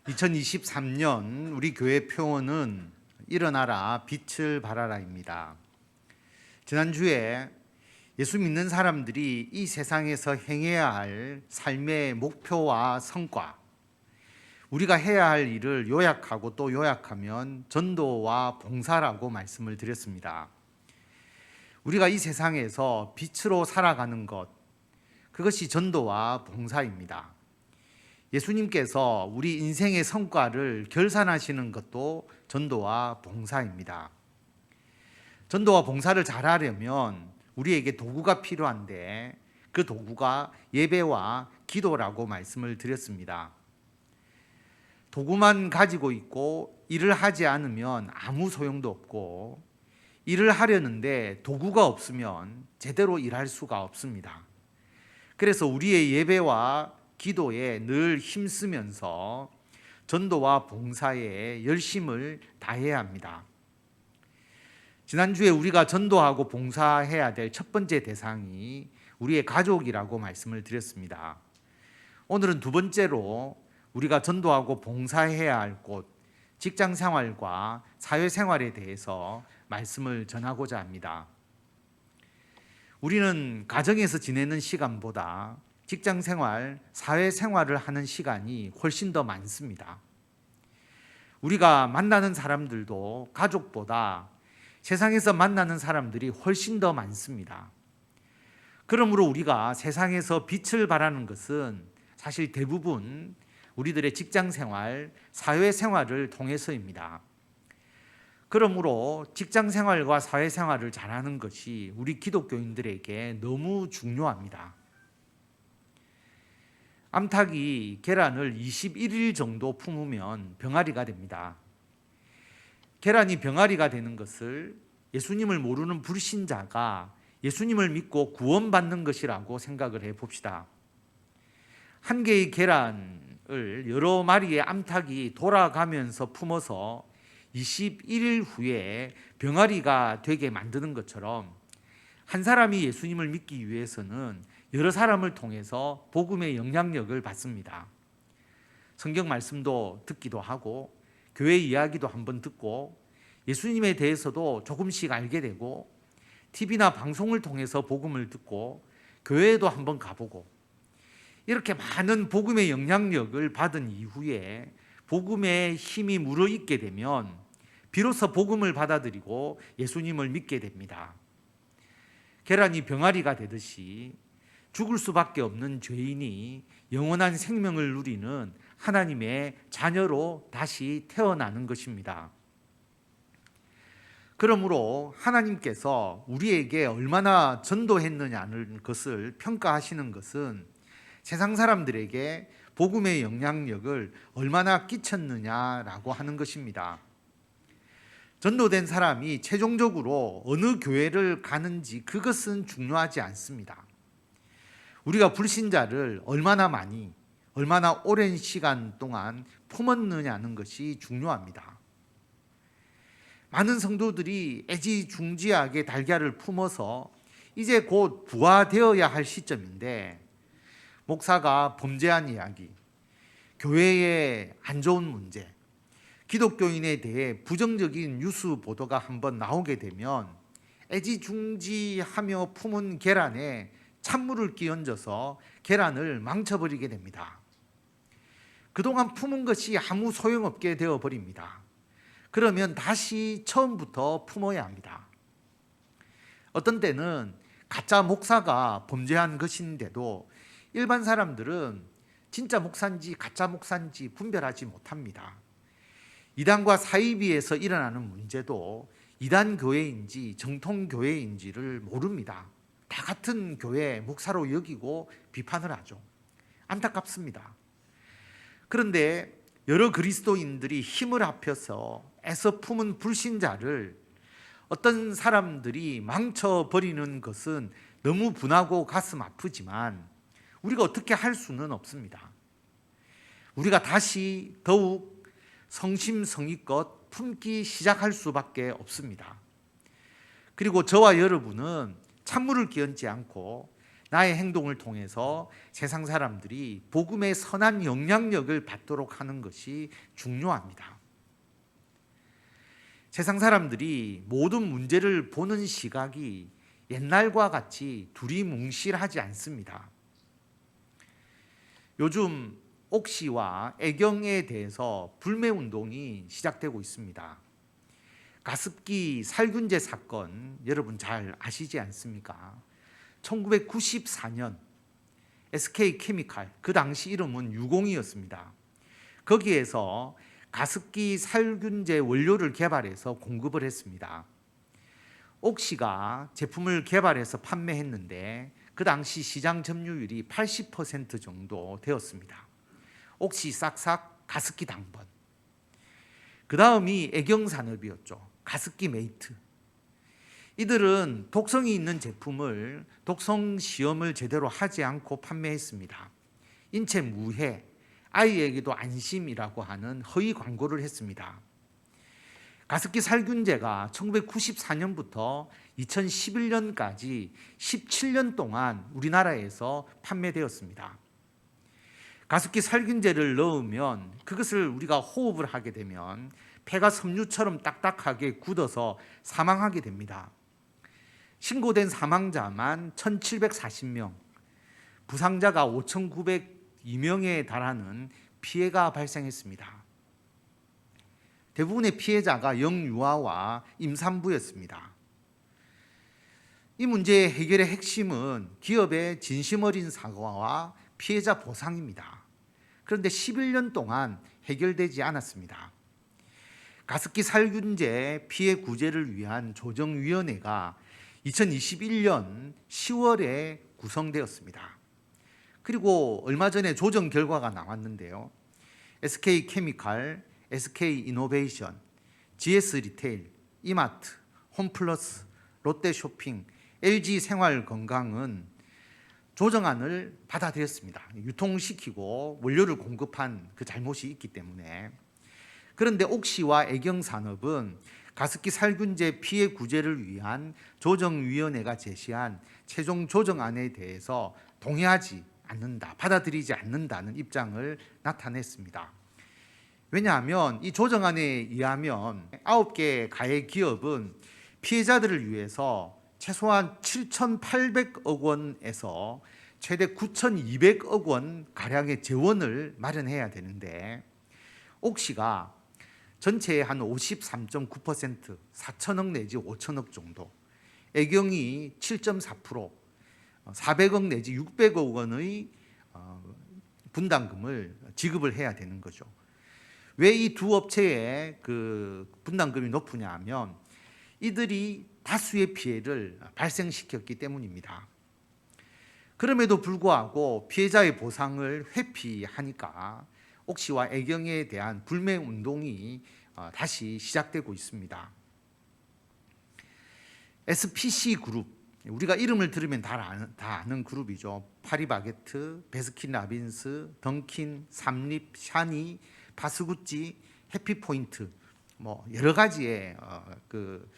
2023년 우리 교회 표어는 일어나라 빛을 발하라입니다. 지난주에 예수 믿는 사람들이 이 세상에서 행해야 할 삶의 목표와 성과, 우리가 해야 할 일을 요약하고 또 요약하면 전도와 봉사라고 말씀을 드렸습니다. 우리가 이 세상에서 빛으로 살아가는 것, 그것이 전도와 봉사입니다. 예수님께서 우리 인생의 성과를 결산하시는 것도 전도와 봉사입니다. 전도와 봉사를 잘하려면 우리에게 도구가 필요한데 그 도구가 예배와 기도라고 말씀을 드렸습니다. 도구만 가지고 있고 일을 하지 않으면 아무 소용도 없고, 일을 하려는데 도구가 없으면 제대로 일할 수가 없습니다. 그래서 우리의 예배와 기도에 늘 힘쓰면서 전도와 봉사에 열심을 다해야 합니다. 지난주에 우리가 전도하고 봉사해야 될 첫 번째 대상이 우리의 가족이라고 말씀을 드렸습니다. 오늘은 두 번째로 우리가 전도하고 봉사해야 할 곳, 직장 생활과 사회 생활에 대해서 말씀을 전하고자 합니다. 우리는 가정에서 지내는 시간보다 직장 생활, 사회 생활을 하는 시간이 훨씬 더 많습니다. 우리가 만나는 사람들도 가족보다 세상에서 만나는 사람들이 훨씬 더 많습니다. 그러므로 우리가 세상에서 빛을 발하는 것은 사실 대부분 우리들의 직장 생활, 사회 생활을 통해서입니다. 그러므로 직장 생활과 사회 생활을 잘하는 것이 우리 기독교인들에게 너무 중요합니다. 암탉이 계란을 21일 정도 품으면 병아리가 됩니다. 계란이 병아리가 되는 것을 예수님을 모르는 불신자가 예수님을 믿고 구원받는 것이라고 생각을 해봅시다. 한 개의 계란을 여러 마리의 암탉이 돌아가면서 품어서 21일 후에 병아리가 되게 만드는 것처럼 한 사람이 예수님을 믿기 위해서는 여러 사람을 통해서 복음의 영향력을 받습니다. 성경 말씀도 듣기도 하고 교회 이야기도 한번 듣고 예수님에 대해서도 조금씩 알게 되고 TV나 방송을 통해서 복음을 듣고 교회에도 한번 가보고 이렇게 많은 복음의 영향력을 받은 이후에 복음의 힘이 물어있게 되면 비로소 복음을 받아들이고 예수님을 믿게 됩니다. 계란이 병아리가 되듯이 죽을 수밖에 없는 죄인이 영원한 생명을 누리는 하나님의 자녀로 다시 태어나는 것입니다. 그러므로 하나님께서 우리에게 얼마나 전도했느냐는 것을 평가하시는 것은 세상 사람들에게 복음의 영향력을 얼마나 끼쳤느냐라고 하는 것입니다. 전도된 사람이 최종적으로 어느 교회를 가는지 그것은 중요하지 않습니다. 우리가 불신자를 얼마나 많이, 얼마나 오랜 시간 동안 품었느냐는 것이 중요합니다. 많은 성도들이 애지중지하게 달걀을 품어서 이제 곧 부화되어야 할 시점인데 목사가 범죄한 이야기, 교회의 안 좋은 문제, 기독교인에 대해 부정적인 뉴스 보도가 한번 나오게 되면 애지중지하며 품은 계란에 찬물을 끼얹어서 계란을 망쳐버리게 됩니다. 그동안 품은 것이 아무 소용없게 되어버립니다. 그러면 다시 처음부터 품어야 합니다. 어떤 때는 가짜 목사가 범죄한 것인데도 일반 사람들은 진짜 목사인지 가짜 목사인지 분별하지 못합니다. 이단과 사이비에서 일어나는 문제도 이단 교회인지 정통 교회인지를 모릅니다. 다 같은 교회 목사로 여기고 비판을 하죠. 안타깝습니다. 그런데 여러 그리스도인들이 힘을 합해서 애써 품은 불신자를 어떤 사람들이 망쳐버리는 것은 너무 분하고 가슴 아프지만 우리가 어떻게 할 수는 없습니다. 우리가 다시 더욱 성심성의껏 품기 시작할 수밖에 없습니다. 그리고 저와 여러분은 찬물을 끼얹지 않고 나의 행동을 통해서 세상 사람들이 복음의 선한 영향력을 받도록 하는 것이 중요합니다. 세상 사람들이 모든 문제를 보는 시각이 옛날과 같이 두리뭉실하지 않습니다. 요즘 옥시와 애경에 대해서 불매운동이 시작되고 있습니다. 가습기 살균제 사건 여러분 잘 아시지 않습니까? 1994년 SK케미칼, 그 당시 이름은 유공이었습니다. 거기에서 가습기 살균제 원료를 개발해서 공급을 했습니다. 옥시가 제품을 개발해서 판매했는데 그 당시 시장 점유율이 80% 정도 되었습니다. 옥시 싹싹 가습기 당번. 그 다음이 애경산업이었죠. 가습기 메이트. 이들은 독성이 있는 제품을 독성 시험을 제대로 하지 않고 판매했습니다. 인체 무해, 아이에게도 안심이라고 하는 허위 광고를 했습니다. 가습기 살균제가 1994년부터 2011년까지 17년 동안 우리나라에서 판매되었습니다. 가습기 살균제를 넣으면 그것을 우리가 호흡을 하게 되면 폐가 섬유처럼 딱딱하게 굳어서 사망하게 됩니다. 신고된 사망자만 1,740명, 부상자가 5,902명에 달하는 피해가 발생했습니다. 대부분의 피해자가 영유아와 임산부였습니다. 이 문제의 해결의 핵심은 기업의 진심 어린 사과와 피해자 보상입니다. 그런데 11년 동안 해결되지 않았습니다. 가습기 살균제 피해 구제를 위한 조정위원회가 2021년 10월에 구성되었습니다. 그리고 얼마 전에 조정 결과가 나왔는데요. SK케미칼, SK이노베이션, GS리테일, 이마트, 홈플러스, 롯데쇼핑, LG생활건강은 조정안을 받아들였습니다. 유통시키고 원료를 공급한 그 잘못이 있기 때문에. 그런데 옥시와 애경산업은 가습기 살균제 피해 구제를 위한 조정위원회가 제시한 최종 조정안에 대해서 동의하지 않는다, 받아들이지 않는다는 입장을 나타냈습니다. 왜냐하면 이 조정안에 의하면 9개 가해 기업은 피해자들을 위해서 최소한 7,800억 원에서 최대 9,200억 원 가량의 재원을 마련해야 되는데 옥시가 전체의 한 53.9%, 4천억 내지 5천억 정도, 애경이 7.4%, 400억 내지 600억 원의 분담금을 지급을 해야 되는 거죠. 왜 이 두 업체의 그 분담금이 높으냐 하면 이들이 다수의 피해를 발생시켰기 때문입니다. 그럼에도 불구하고 피해자의 보상을 회피하니까 옥시와 애경에 대한 불매 운동이 다시 시작되고 있습니다. SPC 그룹, 우리가 이름을 들으면 다 아는 그룹이죠. 파리바게트, 베스킨라빈스, 던킨, 삼립, 샤니, 바스구찌, 해피포인트, 뭐 여러 가지의 그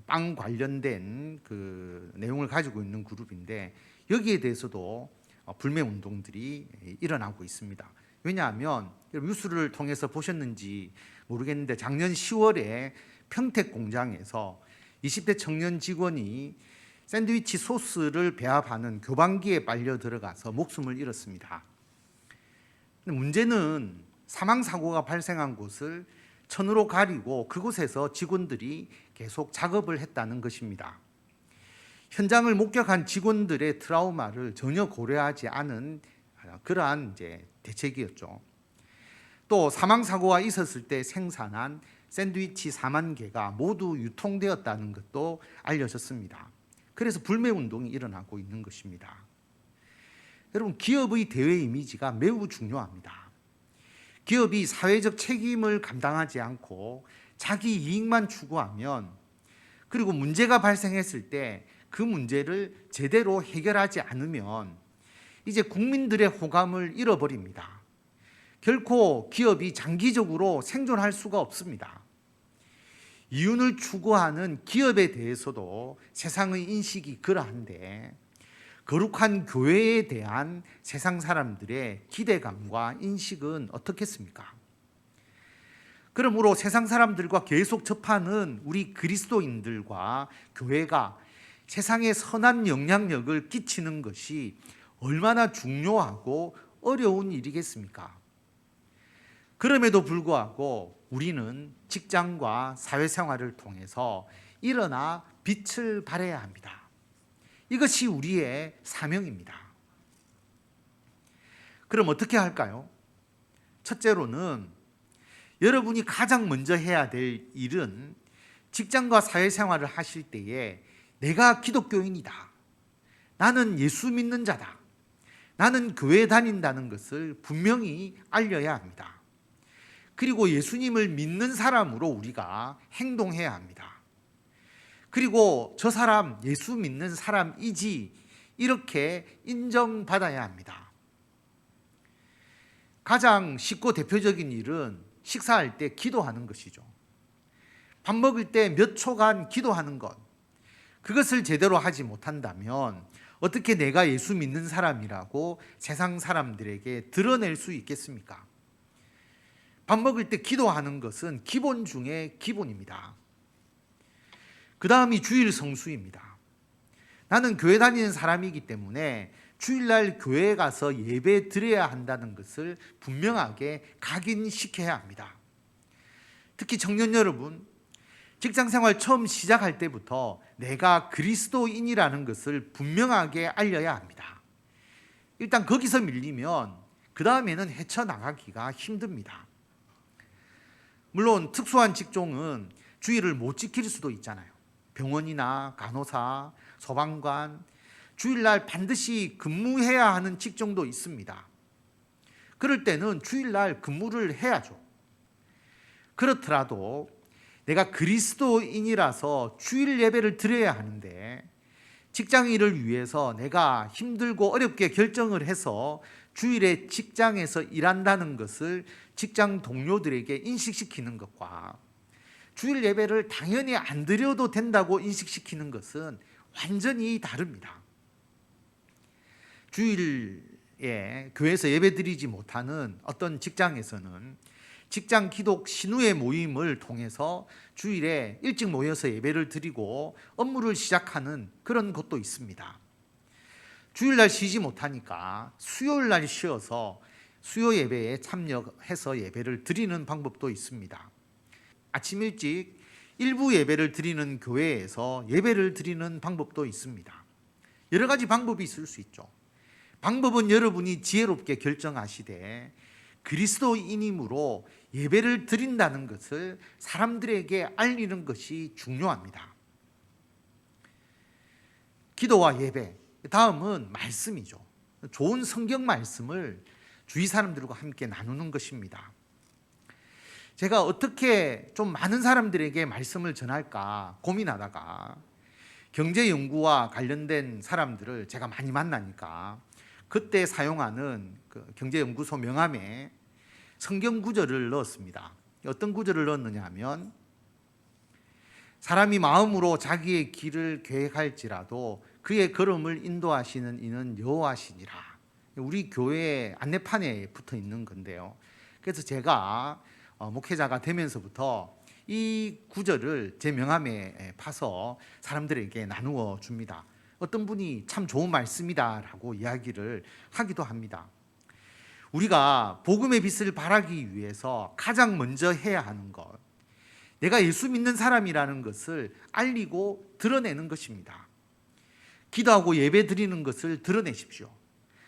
빵 관련된 그 내용을 가지고 있는 그룹인데 여기에 대해서도 불매 운동들이 일어나고 있습니다. 왜냐하면 뉴스를 통해서 보셨는지 모르겠는데 작년 10월에 평택 공장에서 20대 청년 직원이 샌드위치 소스를 배합하는 교반기에 빨려 들어가서 목숨을 잃었습니다. 문제는 사망 사고가 발생한 곳을 천으로 가리고 그곳에서 직원들이 계속 작업을 했다는 것입니다. 현장을 목격한 직원들의 트라우마를 전혀 고려하지 않은 그러한 이제 대책이었죠. 또 사망 사고가 있었을 때 생산한 샌드위치 4만 개가 모두 유통되었다는 것도 알려졌습니다. 그래서 불매 운동이 일어나고 있는 것입니다. 여러분, 기업의 대외 이미지가 매우 중요합니다. 기업이 사회적 책임을 감당하지 않고 자기 이익만 추구하면, 그리고 문제가 발생했을 때 그 문제를 제대로 해결하지 않으면 이제 국민들의 호감을 잃어버립니다. 결코 기업이 장기적으로 생존할 수가 없습니다. 이윤을 추구하는 기업에 대해서도 세상의 인식이 그러한데 거룩한 교회에 대한 세상 사람들의 기대감과 인식은 어떻겠습니까? 그러므로 세상 사람들과 계속 접하는 우리 그리스도인들과 교회가 세상에 선한 영향력을 끼치는 것이 얼마나 중요하고 어려운 일이겠습니까? 그럼에도 불구하고 우리는 직장과 사회생활을 통해서 일어나 빛을 발해야 합니다. 이것이 우리의 사명입니다. 그럼 어떻게 할까요? 첫째로는 여러분이 가장 먼저 해야 될 일은 직장과 사회생활을 하실 때에 내가 기독교인이다. 나는 예수 믿는 자다. 나는 교회 다닌다는 것을 분명히 알려야 합니다. 그리고 예수님을 믿는 사람으로 우리가 행동해야 합니다. 그리고 저 사람 예수 믿는 사람이지 이렇게 인정받아야 합니다. 가장 쉽고 대표적인 일은 식사할 때 기도하는 것이죠. 밥 먹을 때 몇 초간 기도하는 것, 그것을 제대로 하지 못한다면 어떻게 내가 예수 믿는 사람이라고 세상 사람들에게 드러낼 수 있겠습니까? 밥 먹을 때 기도하는 것은 기본 중에 기본입니다. 그 다음이 주일 성수입니다. 나는 교회 다니는 사람이기 때문에 주일날 교회에 가서 예배 드려야 한다는 것을 분명하게 각인시켜야 합니다. 특히 청년 여러분, 직장생활 처음 시작할 때부터 내가 그리스도인이라는 것을 분명하게 알려야 합니다. 일단 거기서 밀리면 그 다음에는 헤쳐나가기가 힘듭니다. 물론 특수한 직종은 주일을 못 지킬 수도 있잖아요. 병원이나 간호사, 소방관, 주일날 반드시 근무해야 하는 직종도 있습니다. 그럴 때는 주일날 근무를 해야죠. 그렇더라도 내가 그리스도인이라서 주일 예배를 드려야 하는데 직장 일을 위해서 내가 힘들고 어렵게 결정을 해서 주일에 직장에서 일한다는 것을 직장 동료들에게 인식시키는 것과 주일 예배를 당연히 안 드려도 된다고 인식시키는 것은 완전히 다릅니다. 주일에 교회에서 예배드리지 못하는 어떤 직장에서는 직장 기독 신우의 모임을 통해서 주일에 일찍 모여서 예배를 드리고 업무를 시작하는 그런 곳도 있습니다. 주일날 쉬지 못하니까 수요일날 쉬어서 수요 예배에 참여해서 예배를 드리는 방법도 있습니다. 아침 일찍 일부 예배를 드리는 교회에서 예배를 드리는 방법도 있습니다. 여러 가지 방법이 있을 수 있죠. 방법은 여러분이 지혜롭게 결정하시되 그리스도인임으로 예배를 드린다는 것을 사람들에게 알리는 것이 중요합니다. 기도와 예배, 다음은 말씀이죠. 좋은 성경 말씀을 주위 사람들과 함께 나누는 것입니다. 제가 어떻게 좀 많은 사람들에게 말씀을 전할까 고민하다가 경제 연구와 관련된 사람들을 제가 많이 만나니까 그때 사용하는 그 경제연구소 명함에 성경 구절을 넣었습니다. 어떤 구절을 넣었느냐 하면 사람이 마음으로 자기의 길을 계획할지라도 그의 걸음을 인도하시는 이는 여호와시니라. 우리 교회 안내판에 붙어 있는 건데요. 그래서 제가 목회자가 되면서부터 이 구절을 제 명함에 파서 사람들에게 나누어 줍니다. 어떤 분이 참 좋은 말씀이다라고 이야기를 하기도 합니다. 우리가 복음의 빛을 발하기 위해서 가장 먼저 해야 하는 것, 내가 예수 믿는 사람이라는 것을 알리고 드러내는 것입니다. 기도하고 예배 드리는 것을 드러내십시오.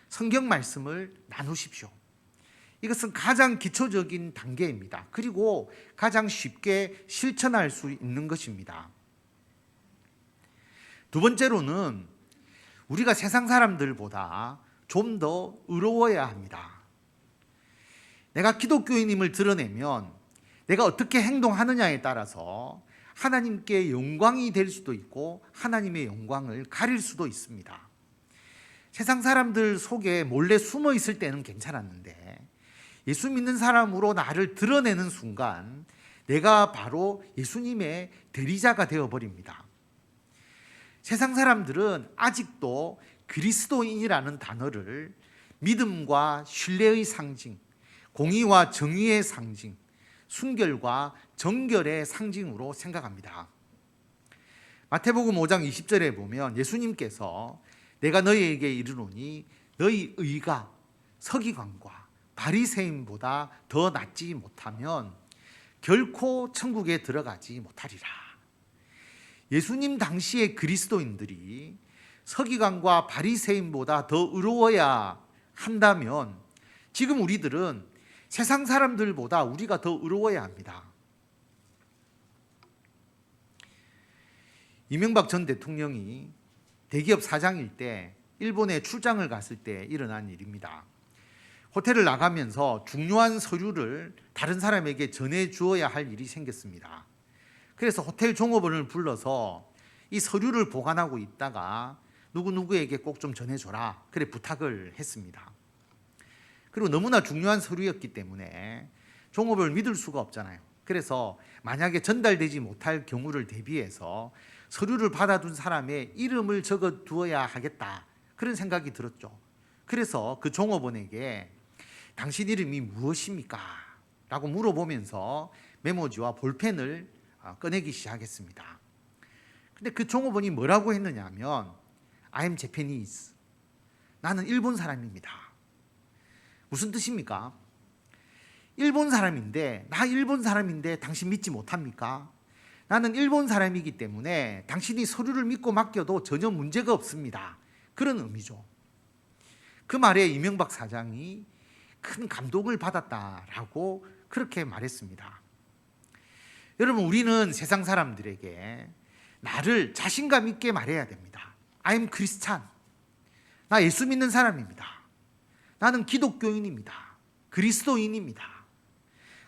성경 말씀을 나누십시오. 이것은 가장 기초적인 단계입니다. 그리고 가장 쉽게 실천할 수 있는 것입니다. 두 번째로는 우리가 세상 사람들보다 좀 더 의로워야 합니다. 내가 기독교인임을 드러내면 내가 어떻게 행동하느냐에 따라서 하나님께 영광이 될 수도 있고 하나님의 영광을 가릴 수도 있습니다. 세상 사람들 속에 몰래 숨어 있을 때는 괜찮았는데 예수 믿는 사람으로 나를 드러내는 순간 내가 바로 예수님의 대리자가 되어버립니다. 세상 사람들은 아직도 그리스도인이라는 단어를 믿음과 신뢰의 상징, 공의와 정의의 상징, 순결과 정결의 상징으로 생각합니다. 마태복음 5장 20절에 보면 예수님께서 내가 너희에게 이르노니 너희 의가 서기관과 바리새인보다 더 낫지 못하면 결코 천국에 들어가지 못하리라. 예수님 당시의 그리스도인들이 서기관과 바리새인보다 더 의로워야 한다면 지금 우리들은 세상 사람들보다 우리가 더 의로워야 합니다. 이명박 전 대통령이 대기업 사장일 때 일본에 출장을 갔을 때 일어난 일입니다. 호텔을 나가면서 중요한 서류를 다른 사람에게 전해 주어야 할 일이 생겼습니다. 그래서 호텔 종업원을 불러서 이 서류를 보관하고 있다가 누구누구에게 꼭 좀 전해줘라, 그래 부탁을 했습니다. 그리고 너무나 중요한 서류였기 때문에 종업원을 믿을 수가 없잖아요. 그래서 만약에 전달되지 못할 경우를 대비해서 서류를 받아둔 사람의 이름을 적어 두어야 하겠다, 그런 생각이 들었죠. 그래서 그 종업원에게 당신 이름이 무엇입니까? 라고 물어보면서 메모지와 볼펜을 꺼내기 시작했습니다. 근데 그 종업원이 뭐라고 했느냐 하면 I'm Japanese. 나는 일본 사람입니다. 무슨 뜻입니까? 일본 사람인데 당신 믿지 못합니까? 나는 일본 사람이기 때문에 당신이 서류를 믿고 맡겨도 전혀 문제가 없습니다. 그런 의미죠. 그 말에 이명박 사장이 큰 감동을 받았다라고 그렇게 말했습니다. 여러분, 우리는 세상 사람들에게 나를 자신감 있게 말해야 됩니다. I'm Christian. 나 예수 믿는 사람입니다. 나는 기독교인입니다. 그리스도인입니다.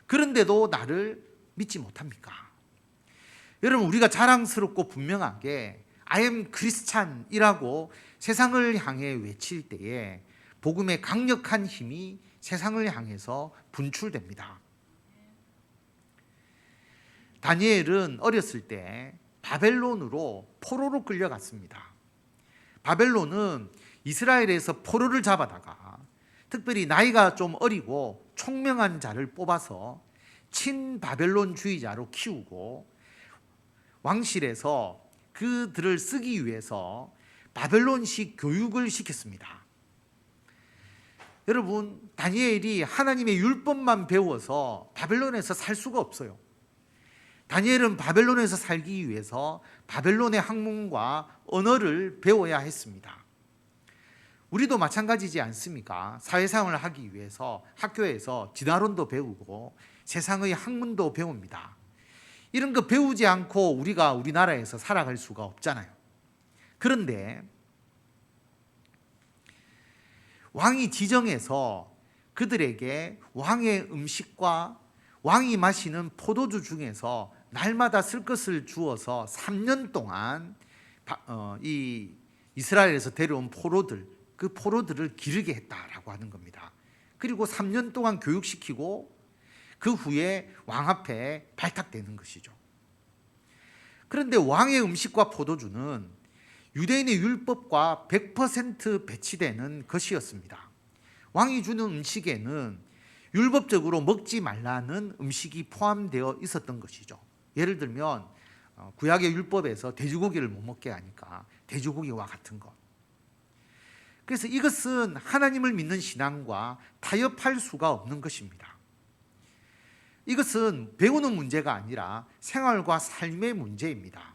그런데도 나를 믿지 못합니까? 여러분, 우리가 자랑스럽고 분명하게 I am Christian이라고 세상을 향해 외칠 때에 복음의 강력한 힘이 세상을 향해서 분출됩니다. 다니엘은 어렸을 때 바벨론으로 포로로 끌려갔습니다. 바벨론은 이스라엘에서 포로를 잡아다가 특별히 나이가 좀 어리고 총명한 자를 뽑아서 친바벨론주의자로 키우고 왕실에서 그들을 쓰기 위해서 바벨론식 교육을 시켰습니다. 여러분, 다니엘이 하나님의 율법만 배워서 바벨론에서 살 수가 없어요. 다니엘은 바벨론에서 살기 위해서 바벨론의 학문과 언어를 배워야 했습니다. 우리도 마찬가지지 않습니까? 사회생활을 하기 위해서 학교에서 진화론도 배우고 세상의 학문도 배웁니다. 이런 거 배우지 않고 우리가 우리나라에서 살아갈 수가 없잖아요. 그런데 왕이 지정해서 그들에게 왕의 음식과 왕이 마시는 포도주 중에서 날마다 쓸 것을 주어서 3년 동안 이 이스라엘에서 데려온 그 포로들을 기르게 했다라고 하는 겁니다. 그리고 3년 동안 교육시키고 그 후에 왕 앞에 발탁되는 것이죠. 그런데 왕의 음식과 포도주는 유대인의 율법과 100% 배치되는 것이었습니다. 왕이 주는 음식에는 율법적으로 먹지 말라는 음식이 포함되어 있었던 것이죠. 예를 들면 구약의 율법에서 돼지고기를 못 먹게 하니까 돼지고기와 같은 것. 그래서 이것은 하나님을 믿는 신앙과 타협할 수가 없는 것입니다. 이것은 배우는 문제가 아니라 생활과 삶의 문제입니다.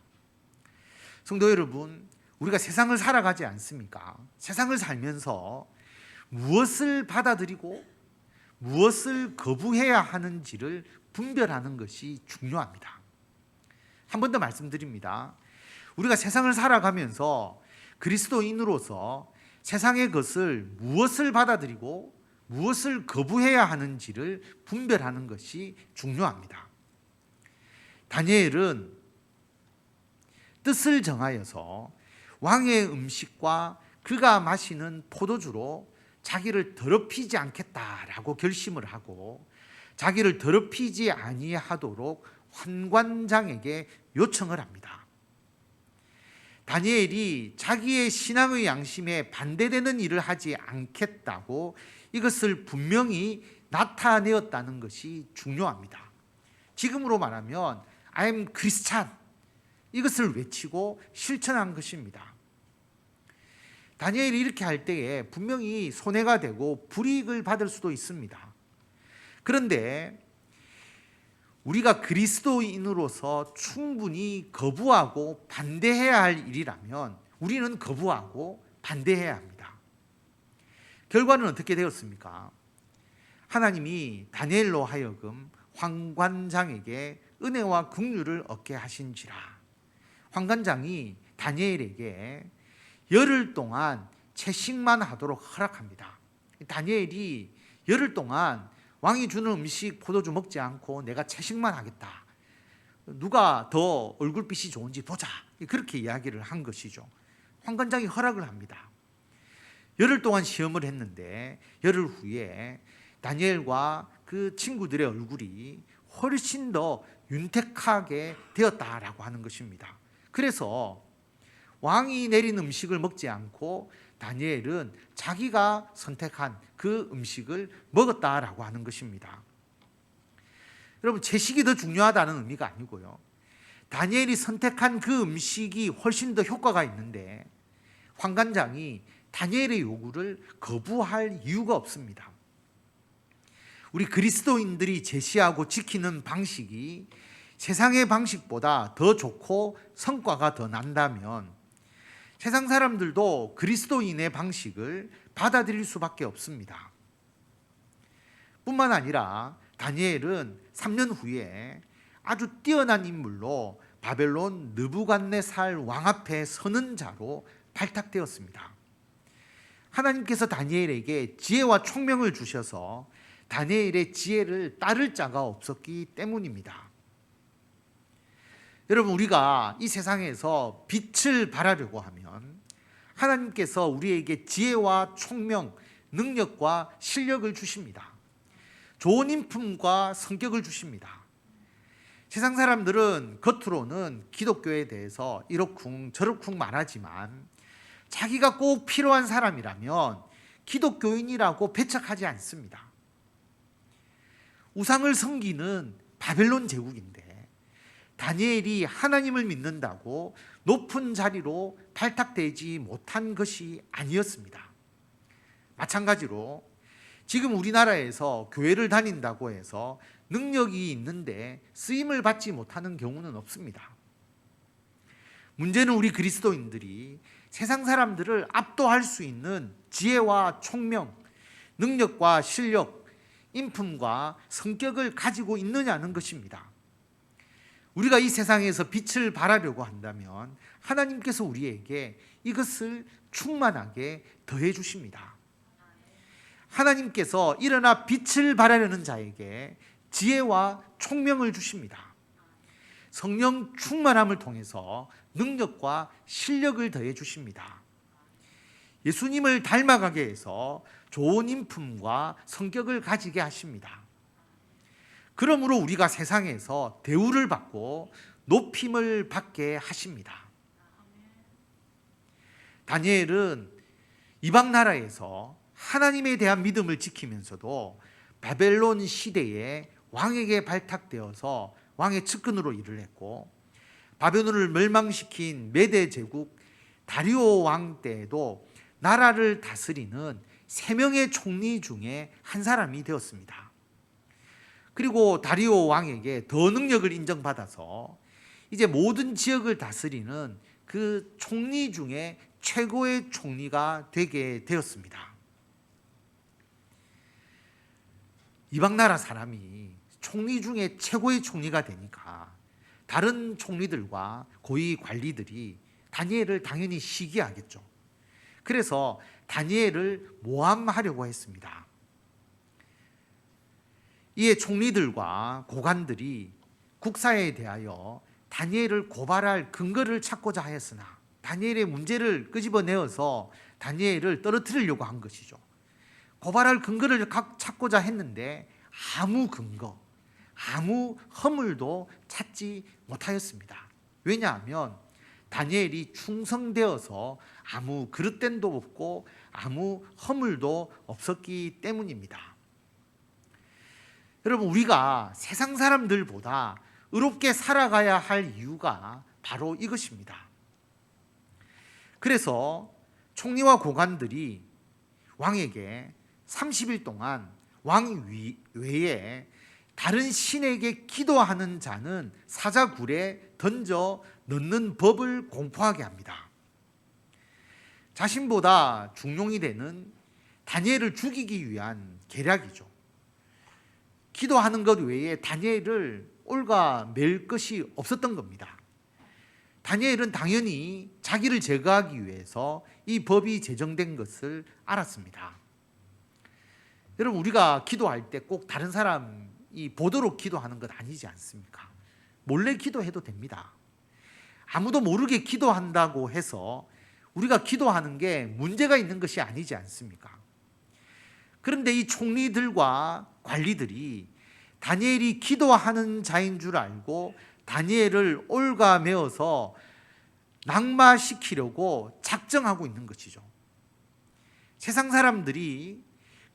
성도 여러분, 우리가 세상을 살아가지 않습니까? 세상을 살면서 무엇을 받아들이고 무엇을 거부해야 하는지를 분별하는 것이 중요합니다. 한 번 더 말씀드립니다. 우리가 세상을 살아가면서 그리스도인으로서 세상의 것을 무엇을 받아들이고 무엇을 거부해야 하는지를 분별하는 것이 중요합니다. 다니엘은 뜻을 정하여서 왕의 음식과 그가 마시는 포도주로 자기를 더럽히지 않겠다라고 결심을 하고 자기를 더럽히지 아니하도록 환관장에게 요청을 합니다. 다니엘이 자기의 신앙의 양심에 반대되는 일을 하지 않겠다고 이것을 분명히 나타내었다는 것이 중요합니다. 지금으로 말하면 I am Christian 이것을 외치고 실천한 것입니다. 다니엘이 이렇게 할 때에 분명히 손해가 되고 불이익을 받을 수도 있습니다. 그런데 우리가 그리스도인으로서 충분히 거부하고 반대해야 할 일이라면 우리는 거부하고 반대해야 합니다. 결과는 어떻게 되었습니까? 하나님이 다니엘로 하여금 황관장에게 은혜와 긍휼을 얻게 하신지라. 황관장이 다니엘에게 열흘 동안 채식만 하도록 허락합니다. 다니엘이 열흘 동안 왕이 주는 음식 포도주 먹지 않고 내가 채식만 하겠다. 누가 더 얼굴빛이 좋은지 보자. 그렇게 이야기를 한 것이죠. 황관장이 허락을 합니다. 열흘 동안 시험을 했는데 열흘 후에 다니엘과 그 친구들의 얼굴이 훨씬 더 윤택하게 되었다라고 하는 것입니다. 그래서 왕이 내린 음식을 먹지 않고 다니엘은 자기가 선택한 그 음식을 먹었다라고 하는 것입니다. 여러분, 채식이 더 중요하다는 의미가 아니고요. 다니엘이 선택한 그 음식이 훨씬 더 효과가 있는데 황관장이 다니엘의 요구를 거부할 이유가 없습니다. 우리 그리스도인들이 제시하고 지키는 방식이 세상의 방식보다 더 좋고 성과가 더 난다면 세상 사람들도 그리스도인의 방식을 받아들일 수밖에 없습니다. 뿐만 아니라 다니엘은 3년 후에 아주 뛰어난 인물로 바벨론 느부갓네살 왕 앞에 서는 자로 발탁되었습니다. 하나님께서 다니엘에게 지혜와 총명을 주셔서 다니엘의 지혜를 따를 자가 없었기 때문입니다. 여러분, 우리가 이 세상에서 빛을 발하려고 하면 하나님께서 우리에게 지혜와 총명, 능력과 실력을 주십니다. 좋은 인품과 성격을 주십니다. 세상 사람들은 겉으로는 기독교에 대해서 이러쿵 저러쿵 말하지만 자기가 꼭 필요한 사람이라면 기독교인이라고 배척하지 않습니다. 우상을 섬기는 바벨론 제국인데 다니엘이 하나님을 믿는다고 높은 자리로 발탁되지 못한 것이 아니었습니다. 마찬가지로 지금 우리나라에서 교회를 다닌다고 해서 능력이 있는데 쓰임을 받지 못하는 경우는 없습니다. 문제는 우리 그리스도인들이 세상 사람들을 압도할 수 있는 지혜와 총명, 능력과 실력, 인품과 성격을 가지고 있느냐는 것입니다. 우리가 이 세상에서 빛을 발하려고 한다면 하나님께서 우리에게 이것을 충만하게 더해 주십니다. 하나님께서 일어나 빛을 발하려는 자에게 지혜와 총명을 주십니다. 성령 충만함을 통해서 능력과 실력을 더해 주십니다. 예수님을 닮아가게 해서 좋은 인품과 성격을 가지게 하십니다. 그러므로 우리가 세상에서 대우를 받고 높임을 받게 하십니다. 다니엘은 이방 나라에서 하나님에 대한 믿음을 지키면서도 바벨론 시대에 왕에게 발탁되어서 왕의 측근으로 일을 했고, 바벨론을 멸망시킨 메대 제국 다리오 왕 때에도 나라를 다스리는 3명의 총리 중에 한 사람이 되었습니다. 그리고 다리오 왕에게 더 능력을 인정받아서 이제 모든 지역을 다스리는 그 총리 중에 최고의 총리가 되게 되었습니다. 이방 나라 사람이 총리 중에 최고의 총리가 되니까 다른 총리들과 고위 관리들이 다니엘을 당연히 시기하겠죠. 그래서 다니엘을 모함하려고 했습니다. 이에 총리들과 고관들이 국사에 대하여 다니엘을 고발할 근거를 찾고자 하였으나 다니엘의 문제를 끄집어내어서 다니엘을 떨어뜨리려고 한 것이죠. 고발할 근거를 찾고자 했는데 아무 근거, 아무 허물도 찾지 못하였습니다. 왜냐하면 다니엘이 충성되어서 아무 그릇됨도 없고 아무 허물도 없었기 때문입니다. 여러분, 우리가 세상 사람들보다 의롭게 살아가야 할 이유가 바로 이것입니다. 그래서 총리와 고관들이 왕에게 30일 동안 왕 외에 다른 신에게 기도하는 자는 사자굴에 던져 넣는 법을 공포하게 합니다. 자신보다 중용이 되는 다니엘을 죽이기 위한 계략이죠. 기도하는 것 외에 다니엘을 올가맬 것이 없었던 겁니다. 다니엘은 당연히 자기를 제거하기 위해서 이 법이 제정된 것을 알았습니다. 여러분, 우리가 기도할 때 꼭 다른 사람이 보도록 기도하는 것 아니지 않습니까? 몰래 기도해도 됩니다. 아무도 모르게 기도한다고 해서 우리가 기도하는 게 문제가 있는 것이 아니지 않습니까? 그런데 이 총리들과 관리들이 다니엘이 기도하는 자인 줄 알고 다니엘을 올가매어서 낙마시키려고 작정하고 있는 것이죠. 세상 사람들이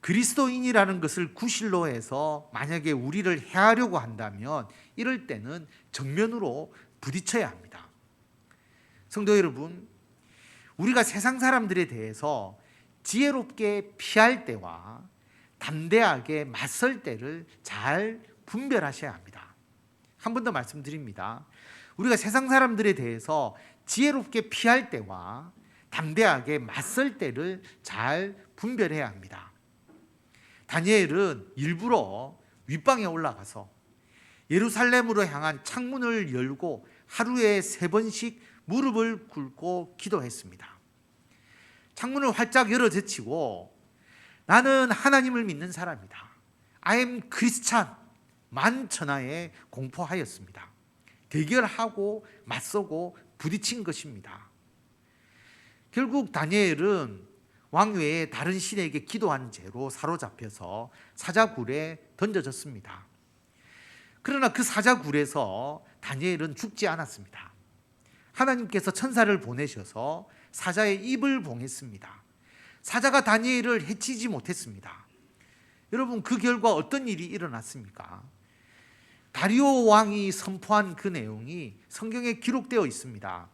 그리스도인이라는 것을 구실로 해서 만약에 우리를 해하려고 한다면 이럴 때는 정면으로 부딪혀야 합니다. 성도 여러분, 우리가 세상 사람들에 대해서 지혜롭게 피할 때와 담대하게 맞설 때를 잘 분별하셔야 합니다. 한 번 더 말씀드립니다. 우리가 세상 사람들에 대해서 지혜롭게 피할 때와 담대하게 맞설 때를 잘 분별해야 합니다. 다니엘은 일부러 윗방에 올라가서 예루살렘으로 향한 창문을 열고 하루에 3번씩 무릎을 꿇고 기도했습니다. 창문을 활짝 열어 제치고 나는 하나님을 믿는 사람이다. I am Christian. 만천하에 공포하였습니다. 대결하고 맞서고 부딪힌 것입니다. 결국 다니엘은 왕 외에 다른 신에게 기도한 죄로 사로잡혀서 사자굴에 던져졌습니다. 그러나 그 사자굴에서 다니엘은 죽지 않았습니다. 하나님께서 천사를 보내셔서 사자의 입을 봉했습니다. 사자가 다니엘을 해치지 못했습니다. 여러분, 그 결과 어떤 일이 일어났습니까? 다리오 왕이 선포한 그 내용이 성경에 기록되어 있습니다.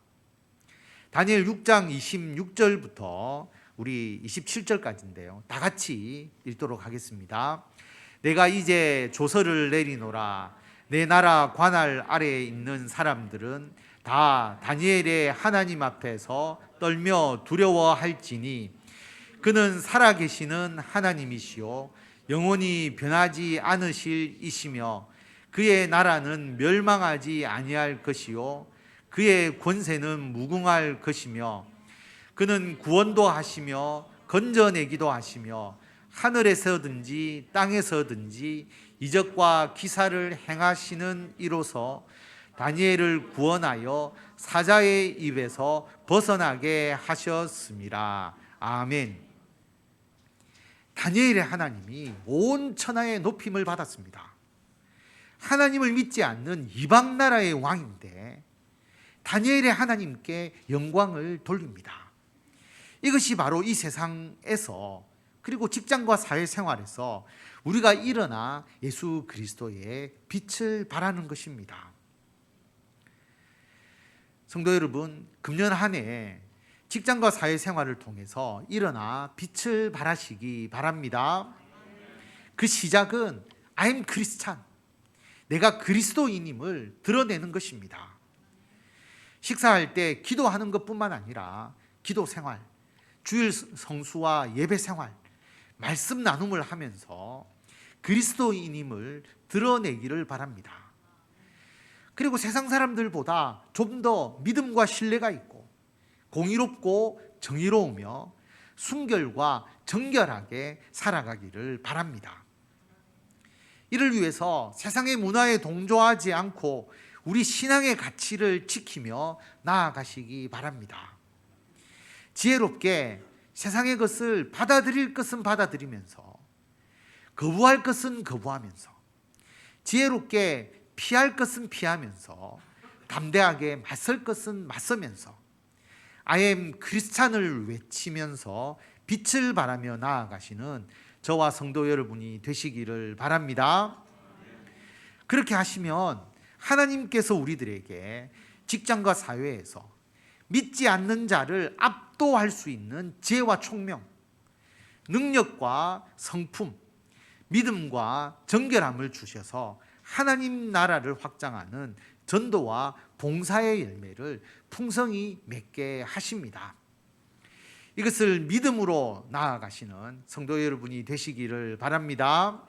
다니엘 6장 26절부터 우리 27절까지인데요. 다 같이 읽도록 하겠습니다. 내가 이제 조서를 내리노라. 내 나라 관할 아래에 있는 사람들은 다 다니엘의 하나님 앞에서 떨며 두려워할지니 그는 살아계시는 하나님이시요 영원히 변하지 않으실 이시며 그의 나라는 멸망하지 아니할 것이요 그의 권세는 무궁할 것이며 그는 구원도 하시며 건져내기도 하시며 하늘에서든지 땅에서든지 이적과 기사를 행하시는 이로서 다니엘을 구원하여 사자의 입에서 벗어나게 하셨습니다. 아멘. 다니엘의 하나님이 온 천하의 높임을 받았습니다. 하나님을 믿지 않는 이방 나라의 왕인데 다니엘의 하나님께 영광을 돌립니다. 이것이 바로 이 세상에서 그리고 직장과 사회생활에서 우리가 일어나 예수 그리스도의 빛을 발하는 것입니다. 성도 여러분, 금년 한 해 직장과 사회생활을 통해서 일어나 빛을 발하시기 바랍니다. 그 시작은 I am Christian, 내가 그리스도인임을 드러내는 것입니다. 식사할 때 기도하는 것뿐만 아니라 기도 생활, 주일 성수와 예배 생활, 말씀 나눔을 하면서 그리스도인임을 드러내기를 바랍니다. 그리고 세상 사람들보다 좀 더 믿음과 신뢰가 있고 공의롭고 정의로우며 순결과 정결하게 살아가기를 바랍니다. 이를 위해서 세상의 문화에 동조하지 않고 우리 신앙의 가치를 지키며 나아가시기 바랍니다. 지혜롭게 세상의 것을 받아들일 것은 받아들이면서 거부할 것은 거부하면서 지혜롭게 피할 것은 피하면서 담대하게 맞설 것은 맞서면서 I am 크리스찬을 외치면서 빛을 발하며 나아가시는 저와 성도 여러분이 되시기를 바랍니다. 그렇게 하시면 하나님께서 우리들에게 직장과 사회에서 믿지 않는 자를 압도할 수 있는 지혜와 총명, 능력과 성품, 믿음과 정결함을 주셔서 하나님 나라를 확장하는 전도와 봉사의 열매를 풍성히 맺게 하십니다. 이것을 믿음으로 나아가시는 성도 여러분이 되시기를 바랍니다.